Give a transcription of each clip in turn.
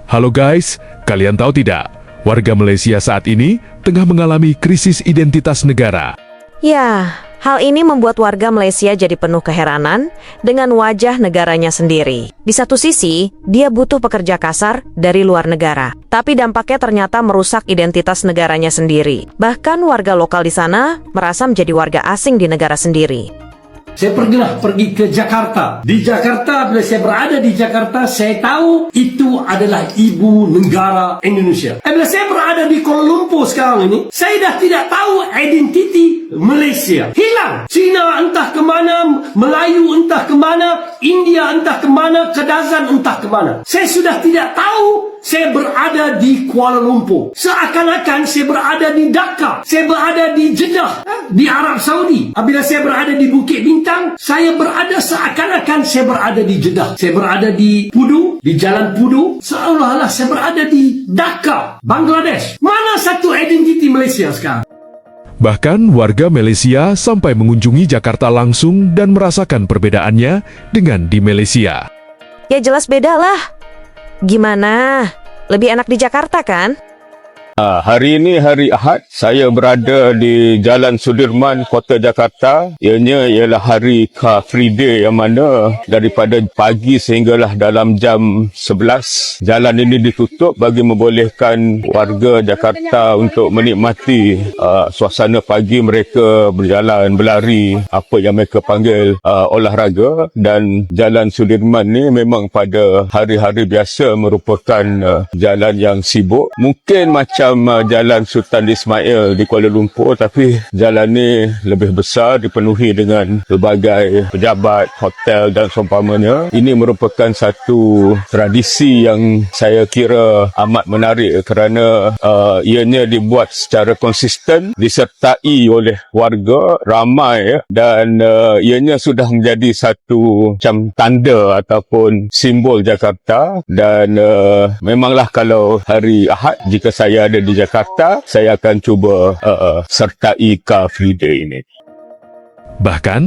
Halo guys, kalian tahu tidak? Warga Malaysia saat ini tengah mengalami krisis identitas negara. Ya, hal ini membuat warga Malaysia jadi penuh keheranan dengan wajah negaranya sendiri. Di satu sisi, dia butuh pekerja kasar dari luar negara. Tapi dampaknya ternyata merusak identitas negaranya sendiri. Bahkan warga lokal di sana merasa menjadi warga asing di negara sendiri. Saya pernah pergi ke Jakarta. Di Jakarta, bila saya berada di Jakarta, saya tahu itu adalah ibu negara Indonesia. Bila saya berada di Kuala Lumpur sekarang ini, saya dah tidak tahu identiti Malaysia. Hilang. Cina entah ke mana, Melayu entah ke mana, India entah ke mana, Kadazan entah ke mana. Saya sudah tidak tahu saya berada di Kuala Lumpur. Seakan-akan saya berada di Dhaka. Saya berada di Jeddah, di Arab Saudi. Apabila saya berada di Bukit Bintang, saya berada seakan-akan saya berada di Jeddah. Saya berada di Pudu, di Jalan Pudu. Seolah-olah saya berada di Dhaka, Bangladesh. Mana satu identiti Malaysia sekarang? Bahkan warga Malaysia sampai mengunjungi Jakarta langsung dan merasakan perbedaannya dengan di Malaysia. Ya jelas beda lah. Gimana? Lebih enak di Jakarta kan? Hari ini hari Ahad, saya berada di Jalan Sudirman, Kota Jakarta. Ianya ialah hari Car Free Day yang mana daripada pagi sehinggalah dalam jam 11. Jalan ini ditutup bagi membolehkan warga Jakarta untuk menikmati suasana pagi mereka berjalan, berlari, apa yang mereka panggil olahraga. Dan Jalan Sudirman ni memang pada hari-hari biasa merupakan jalan yang sibuk. Mungkin macam Jalan Sultan Ismail di Kuala Lumpur, tapi jalan ni lebih besar, dipenuhi dengan pelbagai pejabat, hotel dan seumpamanya. Ini merupakan satu tradisi yang saya kira amat menarik kerana ianya dibuat secara konsisten, disertai oleh warga ramai dan ianya sudah menjadi satu macam tanda ataupun simbol Jakarta. Dan memanglah kalau hari Ahad, jika saya ada di Jakarta, saya akan cuba sertai Car Free Day ini. Bahkan,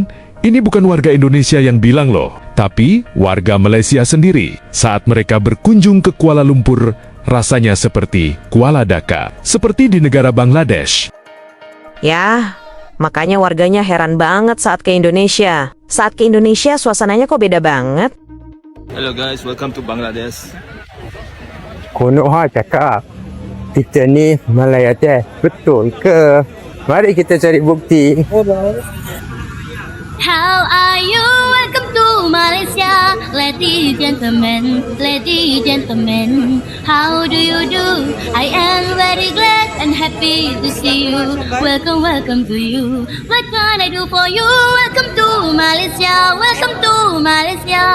ini bukan warga Indonesia yang bilang loh, tapi warga Malaysia sendiri. Saat mereka berkunjung ke Kuala Lumpur, rasanya seperti Kuala Dhaka, seperti di negara Bangladesh. Ya, makanya warganya heran banget saat ke Indonesia. Saat ke Indonesia, suasananya kok beda banget. Hello guys, welcome to Bangladesh. Konok cakap kita ni Malaya teh, betul ke? Mari kita cari bukti. How are you? Welcome to Malaysia, ladies gentlemen. How do you do? I am very glad and happy to see you. Welcome to you. What can I do for you? Welcome to Malaysia. Welcome to Malaysia.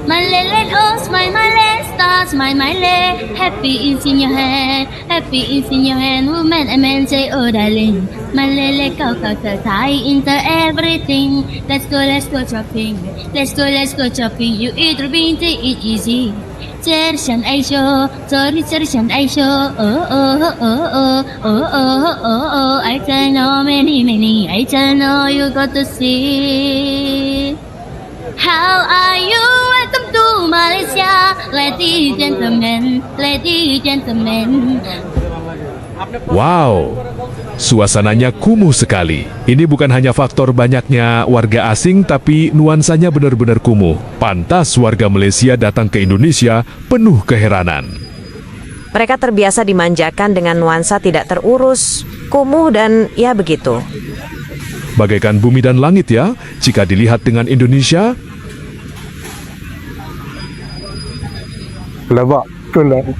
Malay, oh smile, Malay, star, smile, Malay. Happy is in your hand, woman and man say, oh darling. Malay, kau tie into everything. Let's go shopping. Let's go shopping. You eat Rubin, take it easy. Cherishan Aisho, sorry Cherishan Aisho. Oh. I tell no many. I tell no you got to see. How are you? Welcome to Malaysia, ladies gentlemen. Wow, suasananya kumuh sekali. Ini bukan hanya faktor banyaknya warga asing, tapi nuansanya benar-benar kumuh. Pantas warga Malaysia datang ke Indonesia penuh keheranan. Mereka terbiasa dimanjakan dengan nuansa tidak terurus, kumuh dan ya begitu. Bagaikan bumi dan langit ya, jika dilihat dengan Indonesia. Kelabak, kelabak.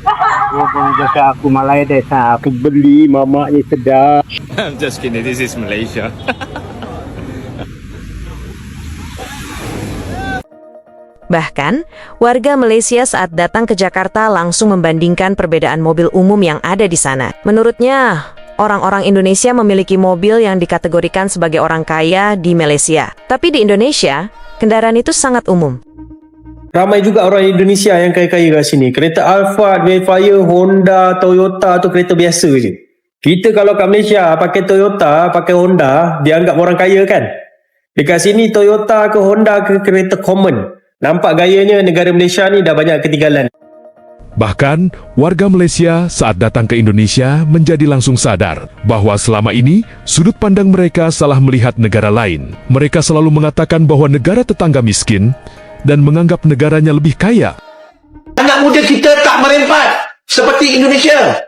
Dia cakap aku Malaya desa, aku beli mamaknya sedap. I'm just kidding, this is Malaysia. Bahkan, warga Malaysia saat datang ke Jakarta langsung membandingkan perbedaan mobil umum yang ada di sana. Menurutnya, orang-orang Indonesia memiliki mobil yang dikategorikan sebagai orang kaya di Malaysia. Tapi di Indonesia, kendaraan itu sangat umum. Ramai juga orang Indonesia yang kaya-kaya kat sini. Kereta Alphard, Mayfire, Honda, Toyota tu kereta biasa je. Kita kalau kat Malaysia pakai Toyota, pakai Honda, dianggap orang kaya kan? Dekat sini Toyota ke Honda ke kereta common. Nampak gayanya negara Malaysia ni dah banyak ketinggalan. Bahkan, warga Malaysia saat datang ke Indonesia menjadi langsung sadar bahwa selama ini sudut pandang mereka salah melihat negara lain. Mereka selalu mengatakan bahwa negara tetangga miskin dan menganggap negaranya lebih kaya. Anak muda kita tak merempat seperti Indonesia.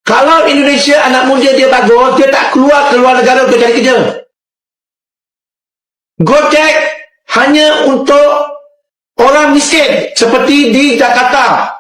Kalau Indonesia anak muda dia bagus, dia tak keluar negara untuk cari kerja. Gojek hanya untuk orang miskin seperti di Jakarta.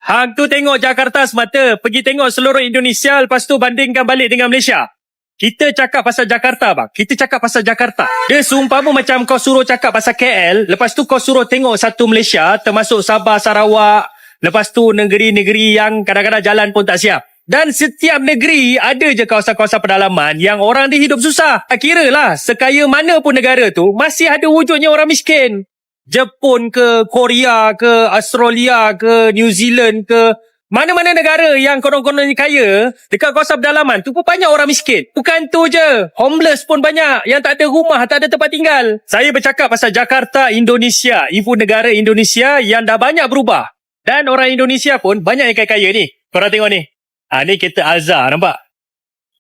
Hang tu tengok Jakarta semata, pergi tengok seluruh Indonesia, lepas tu bandingkan balik dengan Malaysia. Kita cakap pasal Jakarta bang, kita cakap pasal Jakarta. Dia seumpama macam kau suruh cakap pasal KL, lepas tu kau suruh tengok satu Malaysia, termasuk Sabah, Sarawak, lepas tu negeri-negeri yang kadang-kadang jalan pun tak siap. Dan setiap negeri ada je kawasan-kawasan pedalaman yang orang dia hidup susah. Kira lah, sekaya mana pun negara tu, masih ada wujudnya orang miskin. Jepun ke, Korea ke, Australia ke, New Zealand ke, mana-mana negara yang konon-kononnya kaya, dekat kawasan pedalaman tu pun banyak orang miskin. Bukan tu je, homeless pun banyak, yang tak ada rumah, tak ada tempat tinggal. Saya bercakap pasal Jakarta, Indonesia, ibu negara Indonesia yang dah banyak berubah. Dan orang Indonesia pun banyak yang kaya-kaya ni. Korang tengok ni. Ni kereta Alza, nampak?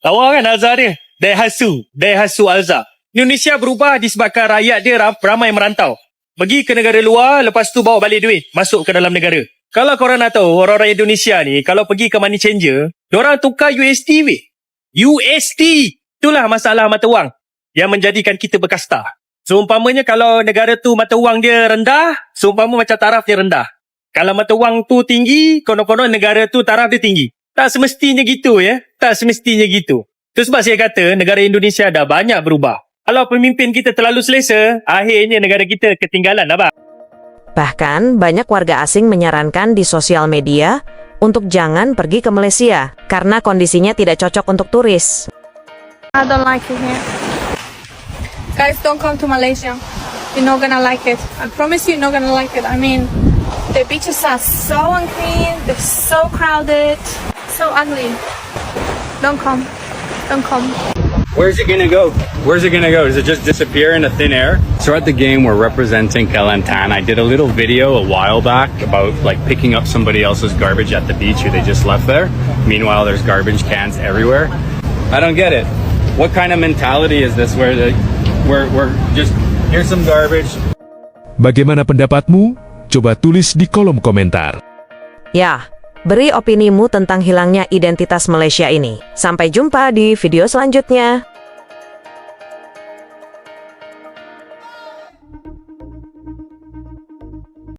Lawa kan Alza dia? Daihatsu Alza. Indonesia berubah disebabkan rakyat dia ramai merantau. Pergi ke negara luar, lepas tu bawa balik duit, masuk ke dalam negara. Kalau korang nak tahu, orang-orang Indonesia ni, kalau pergi ke money changer, diorang tukar USD weh. USD! Itulah masalah mata wang yang menjadikan kita berkasta. Seumpamanya kalau negara tu mata wang dia rendah, seumpama macam taraf dia rendah. Kalau mata wang tu tinggi, konon-konon negara tu taraf dia tinggi. Tak semestinya gitu ya. Tak semestinya gitu. Itu sebab saya kata negara Indonesia dah banyak berubah. Kalau pemimpin kita terlalu selesa, akhirnya negara kita ketinggalan, abang. Bahkan, banyak warga asing menyarankan di sosial media untuk jangan pergi ke Malaysia karena kondisinya tidak cocok untuk turis. I don't like it here. Guys, don't come to Malaysia. You're not gonna like it. I promise you're not gonna like it. I mean, the beaches are so unclean, they're so crowded, so ugly. Don't come. Don't come. Where's it gonna go? Where's it gonna go? Does it just disappear into thin air? So at the game, we're representing Kelantan. I did a little video a while back about like picking up somebody else's garbage at the beach who they just left there. Meanwhile, there's garbage cans everywhere. I don't get it. What kind of mentality is this where we're just, here's some garbage. Bagaimana pendapatmu? Coba tulis di kolom komentar. Ya, beri opinimu tentang hilangnya identitas Malaysia ini. Sampai jumpa di video selanjutnya.